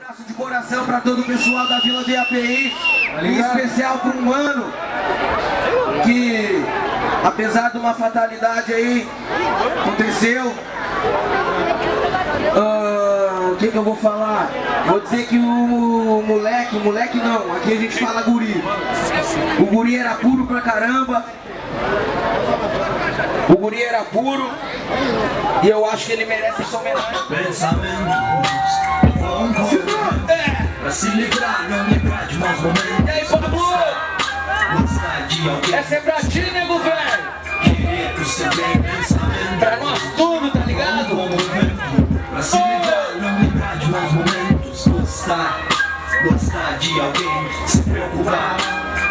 abraço de coração pra todo o pessoal da Vila do IAPI, em especial para um mano que, apesar de uma fatalidade aí, aconteceu. O que eu vou falar? Vou dizer que o moleque não, aqui a gente fala guri. O guri era puro pra caramba. O guri era puro e eu acho que ele merece essa homenagem. Pensamentos vão pra se livrar, não lembrar de maus momentos. E aí, Pablo? Gostar de alguém. Essa é pra ti, nego velho. Querer o seu bem, pensamento. Pra nós tudo, tá ligado? Pra se livrar, não lembrar de maus momentos. Gostar de alguém, se preocupar.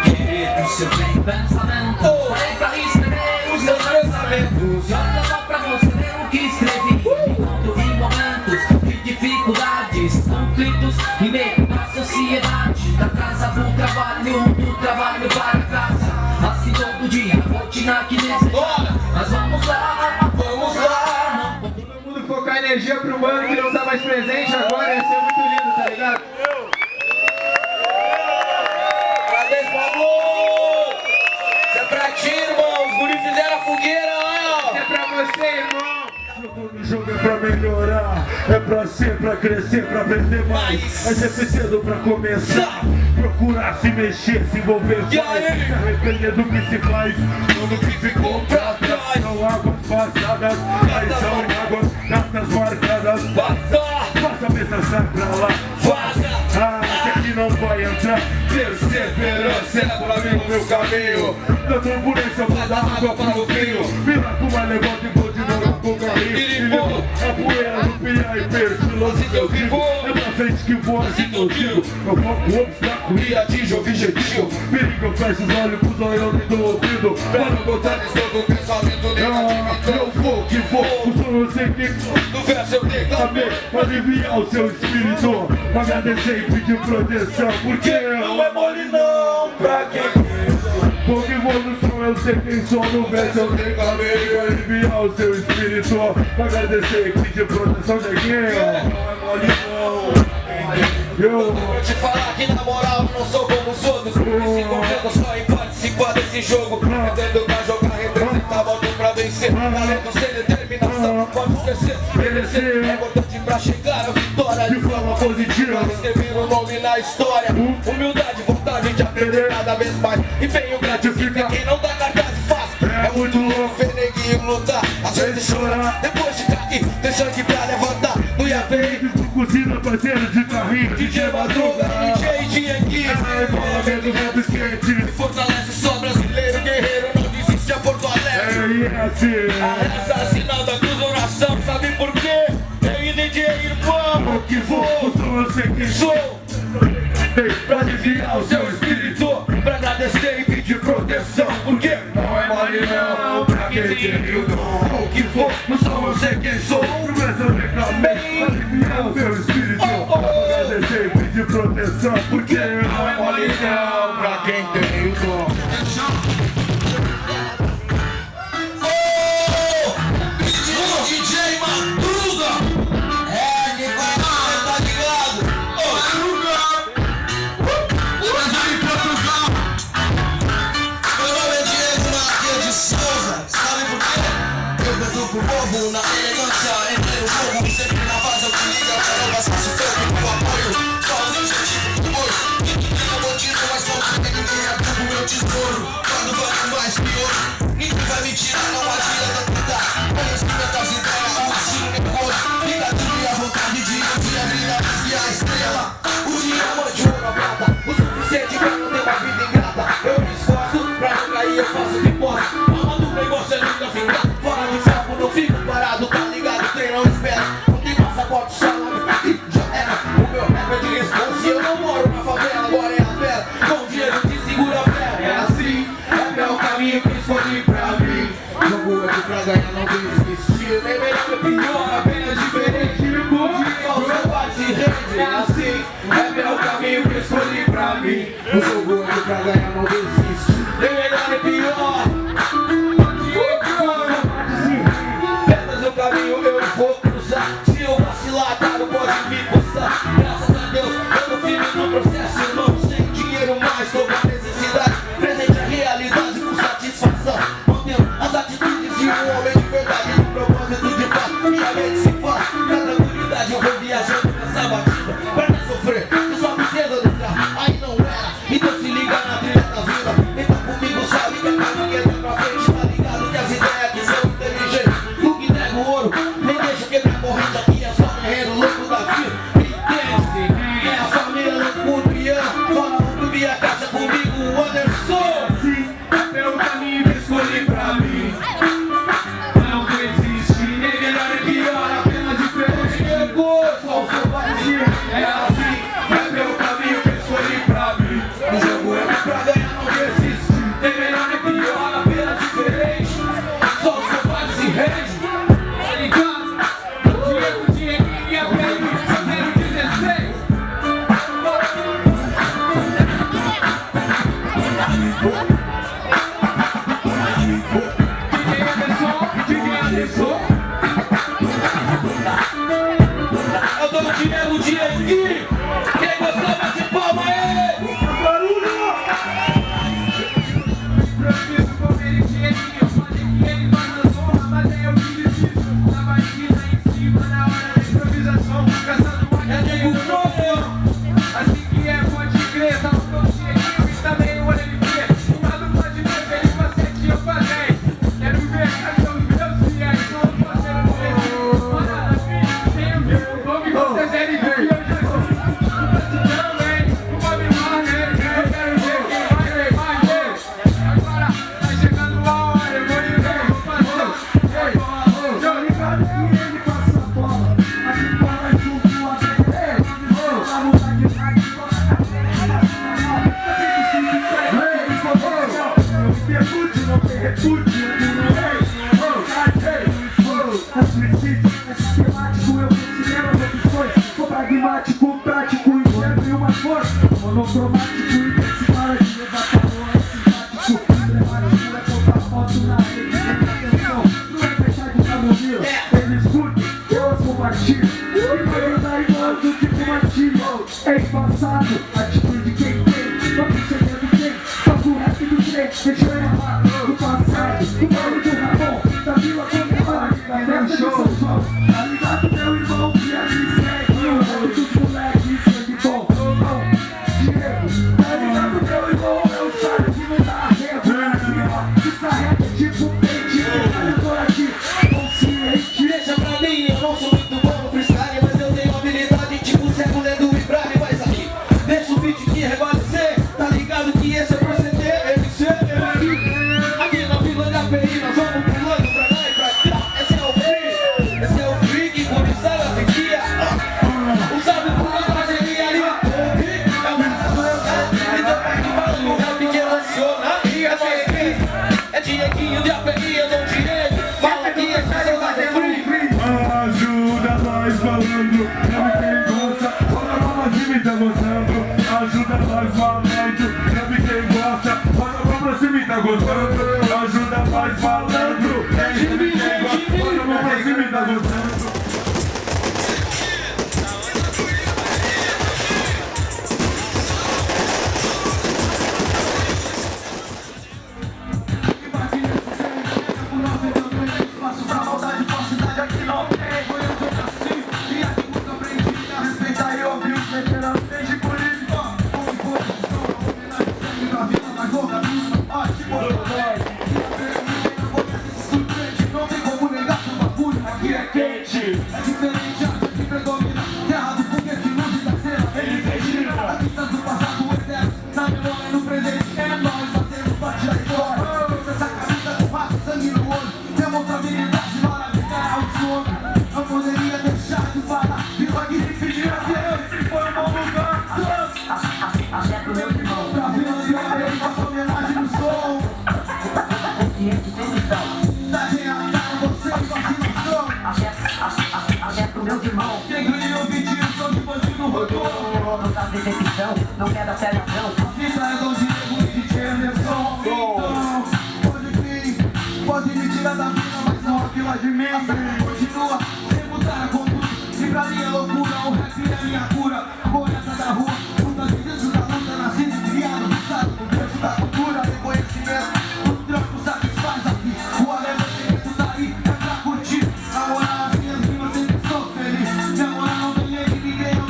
Querer o seu bem, pensamento. Vem pra escrever os seus pensamentos. E olha só pra você ver o que escrevi. Enquanto em momentos de dificuldades, conflitos e meio da sociedade. Da casa pro trabalho, do trabalho para casa. Assim todo dia, rotina que deseja. Mas vamos lá, Vamos lá! Todo mundo focar energia pro mano que não tá mais presente agora, ia ser muito lindo, tá ligado? Parabéns, Pablo! Isso é pra ti, irmão! Os guris fizeram a fogueira lá, ó! Isso é pra você, irmão! Eu tô no jogo é pra melhorar, é pra ser, pra crescer, pra aprender mais. É sempre cedo pra começar, procurar se mexer, se envolver mais. Se arrepender do que se faz, não do que ficou pra trás. São águas passadas, mas são águas gatas marcadas. Faça a mesa, sai pra lá. Que aqui não vai entrar. Perseverança é pra mim no meu caminho. Da turbulência eu vou dar água para o vinho. Vira com uma levanta e vou de novo com o carrinho. A poeira no pia e perdiloso que eu vivo. É pra frente que voa assim eu digo. Eu foco o obstáculo e atinjo o objetivo. Perigo, eu fecho os olhos pro zoião e do ouvido. Para não botar todo o pensamento negativo. Eu vou que vou, o som eu sei que no verso eu declamei. Pra aliviar o seu espírito, pra agradecer e pedir proteção. Porque não é mole não pra quem vou que vou no som, eu sei quem sou. No verso eu declamei. Pra aliviar o seu espírito, pra agradecer e pedir proteção. Dieguinho, não é mole não. Eu vou te falar que na moral eu não sou como os outros. Se envolvendo só em participar desse jogo. Entendo pra jogar, representar, volto pra vencer. Talento sem determinação, pode esquecer. Merecer é importante pra chegar à vitória de forma positiva. Escrever o nome na história. Humildade, vontade de aprender cada vez mais. Empenho gratifica quem não dá cartaz fácil. É muito louco ver neguinho lutar, às vezes chorar, depois de cair, tem sangue pra levantar. No IAPI, cozinha, parceiro de carrinho, DJ Madruga, DJ Dieguinho. Parlamento do skate. Fortalece só brasileiro, guerreiro, não desiste a Porto Alegre. É assim. A assassinato da cruz oração, sabe por quê? Eu e DJ irmão, Vou que vou, eu sei quem sou. pra aliviar o seu espírito, Pra agradecer e pedir proteção, porque não é mole não, pra quem tem o dom. o que for, no som eu sei quem sou. Mas eu reclamei, aliviar o seu espírito, pra agradecer e pedir proteção, porque não é mole não, pra quem tem o dom. DJ Madruga! É, quem vai lá, tá ligado? Ô, Madruga! Brasil e Portugal! Meu nome é Diego Marquinhos de Souza, sabe por quê? Eu canto pro povo na elegância, entrei no fogo, sempre na base eu te ligo, eu quero passar se fogo com apoio, só o objetivo do boi. Eu vou tirar mais forte que ninguém abriu o meu tesouro, quando vale mais que ouro, ninguém vai me tirar, não adianta tentar. Conhecimento das ideias, o estilo me pôs. Fica tudo e a vontade de um dia brilhar e a estrela. O diamante ouro a prata, o suficiente pra não ter uma vida ingrata. Eu me esforço pra não cair, eu faço o que posso. Alma do negócio é nunca ficar fora de foco, não fico parado, tá ligado? Quem não espera, não tem passaporte, salário e já era. O meu rap é de responsa e eu não moro na favela, agora é a fera. Com dinheiro que segura a fera, é assim. Rap é o caminho que escolhi pra mim. Jogo é pra ganhar, não desistir. Nem melhor nem pior, apenas diferente. Falsa pode se rende, é assim. Rap é o caminho que escolhi pra mim. O jogo é pra ganhar, não desistir. Nem melhor nem pior. Pedras no caminho eu vou cruzar. Se eu vacilar, tá, não pode me coçar. Graças a Deus essa batida, pra não sofrer, tu só precisa do carro, aí não era, então se liga na trilha da vila, então comigo sabe que é caminho até pra frente, tá ligado que as ideias aqui são inteligentes, tu que entrega o ouro, nem deixa quebrar corrente aqui, é só guerreiro louco da vida, entende? É a família louco do Ian, fora o clube e a casa comigo, o Anderson. Sim, é pelo caminho que escolhi pra mim. Não existe nem melhor e pior, apenas diferente. Só o seu vazio. É assim, é pelo caminho que escolhi pra mim. O jogo é pra ganhar, não desiste. Nem melhor nem pior, apenas diferente. Só o seu vazio se rende. Tá ligado? Dieguinho e a baby, 016. Eu tô no Diego, Dieguinho. Quem gostou, bate palma aí. Improviso com ele, Dieguinho. Pode que ele faz a zorra, mas é eu que decido. Na batida em cima, na hora da improvisação. Caçando uma Diego Novo. assim que é, pode crer. Tá com o Dieguinho e também o LP. O lado pode ver, feliz com a 7 eu falei. Quero ver, cadê os meus fiéis? Sou o parceiro do Registro. Mano, assim, sem o meu nome, vocês LP. Eu já sou também. O Bob Marley, eu quero ver quem vai ver. Agora tá chegando a hora, eu vou ligar, vou passar. Ei, tô ligado que ele passa a bola. Aqui bola junto a BR. Pra mudar de rádio, percute, não tem repute, eu não rei. É suicídio, é sistemático, eu considero as opções. Sou pragmático, prático, enxergo em uma cor. Monocromático, intensitário de levar calor, é simpático. Emblemático, é postar foto na rede. Atenção, não é fechar de camomila. Eles curtem, elas compartilham. E vai andar em modo tipo matilha. É embaçado, atitude quem tem. Não percebendo quem, toca rap do trem. Deixa eu errar do passado. O nome do Ramon, da Vila Comemora, da festa de São João. Tá ligado, meu irmão, que a me segue. O nome dos moleques, sangue bom. Diego, tá ligado, meu irmão, eu sabe que não dá arrego. Descarrega tipo pente. Eu tô aqui, consciente. Deixa pra mim, eu não sou muito bom no freestyle, mas eu tenho habilidade tipo cego lendo o Ibrahim. Faz aqui, deixa o beat que regularecer. Tá ligado que esse é o proceder, MC. Aqui na Vila da IAPI, nós vamos pulando pra lá e pra cá. Esse é o freak, gurizada fiquia. O salve pro meu parceria ali. É o cara do lugar, então vai que fala no rap que relaciona. É Dieguinho de IAPI, eu não tirei. Fala que esse é o fazer free. Ajuda nós falando, não me quem gosta, olha a mama cima e tá gostando. Ajuda nós falando, não me quem gosta, olha a mama cima e tá gostando. Ajuda nós falando, não me quem gosta, olha a mama cima e tá gostando. Espaço pra maldade, falsidade aqui não tem. Foi eu que nasci e aqui nunca aprendi a respeitar e ouvir os veteranos desde política. Com imposição, homenagem sempre da vida, mas organiza. Ótimo, não tem como negar que o bagulho aqui é quente. É diferente, arte que predomina. Terra do foguete, luz e da cena. Ele regira. A distância do passado eterno, na memória e no presente. É nós fazendo parte da história. Essa camisa com raça, sangue no olho. Demonstrabilidade maravilhosa ao sonho. Não poderia deixar de falar. Viva aqui de pedir a Deus. Se foi um bom lugar. Até pro meu irmão. Pra Vila de Areia, faço homenagem no som. Consciente sem missão. Da reação, você e vacinação. Até pro meu irmão. Quem ganhou 20 são de bandido rodou. Não tá decepção, não quer dar pé não. A fita é do Diego e de Anderson. Então, pode me tirar da vida, mas não a fila de mim. A cena continua, sem mudar a conduta. E pra mim é loucura, o rap é minha cura. Poeta da rua, muitas vezes da luta, nascido e criado, pisado no berço da cultura. Reconhecimento, o trampo satisfaz aqui. O alegramento tá aí, é pra curtir. A moral, as minhas rimas sempre sou feliz. Minha moral não tem lei, ninguém não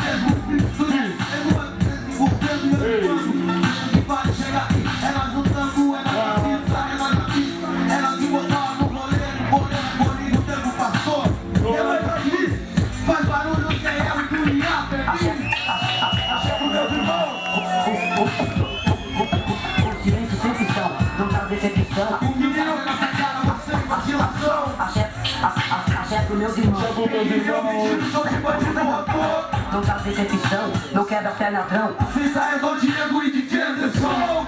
pancadão. O menino na cara, você em vacilação. Axé pro meus irmãos. Não tá decepção, não quebra pé ladrão. Feita é do Diego e de Anderson.